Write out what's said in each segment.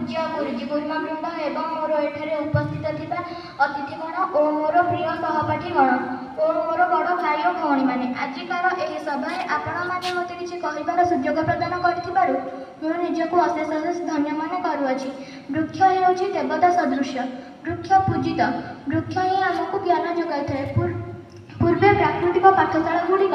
पूज्य गुरुजी गुरुमावृंद एवं मोर एठारे उपस्थित थिबा अतिथिगण और मोर प्रिय सहपाठीगण और मोर बड़ भाई और भौणी माने आजिकार एही सभारे आपण माने मते किछि कहिबार सुयोग प्रदान करथिबारु मो निजको अशेष अशेष धन्य मन करूअछि। वृक्ष हेउछि देवता सदृश, वृक्ष पूजित, वृक्ष ही आमको ज्ञान जोगाई थाए। पूर्वे प्राकृतिक पाठशाला गुड़िक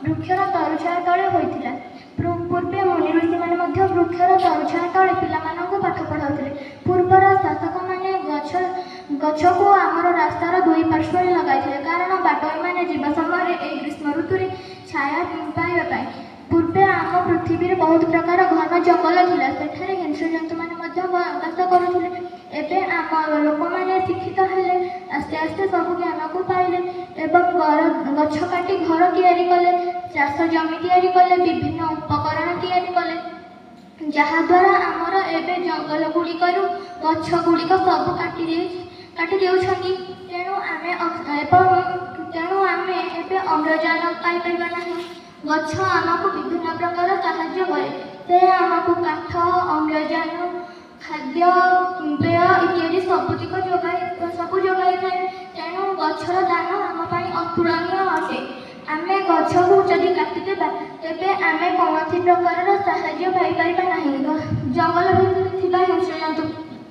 वृक्षर तरुछाया तले होइथिला। पूर्वे मुनि ऋषि माने मध्य वृक्षर तरुछाया तले पिलामानंकु पाठ पढ़ाउथिले। पूर्वर शासक माने गछको आमर रास्तार दुई पार्श्व लगाइथिले कारण बाटोई माने जीवा समय ए ग्रीष्म ऋतु छाया पाइबा पाई। पूर्वे आम पृथ्वी बहुत प्रकार घन जंगल थिला, सेठारे हिंस्र जंतु माने मध्य बास करुथिले। एबे आम लोक माने शिक्षित हेले, आस्ते आस्ते सब ज्ञान को पाइले एवं गछ काटी घर तैयारी कले, चाष जमी तैयारी कले, विभिन्न उपकरण तैयारी कले जहाद्वारा आमर एबे जंगल गुड़िकरू गछ गुड़िक सब काटी देउछंती। तेणु आमे एबे अम्लजान पाई परिबा नाही। गछ आमको विभिन्न प्रकार साहाय्य करे, से आमको काठ, अम्लजान, खाद्य पेय इत्यादि सबुतिक जोगाई थाए। तेणु गछर दान आम पाई अतुलनीय अटे। आमे गछ को जदि काटिदेबा तेबे आमे कौनसी प्रकार साहाय्य पाई परिबा नाही। जंगल भितर थिबा हिंस्र जंतु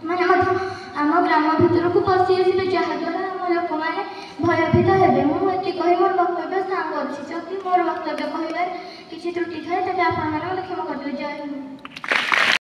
माने मध्य आम ग्राम भितर को पशि आसिबे जहाद्वारा आम लोक माने भयभीत हेबे। मु एति कहि मोर वक्तव्य सांग अछि। जदि मोर वक्तव्य कहिबार किछि त्रुटि थाए तेबे आपण माने क्षमा करदियो। जय हिंद।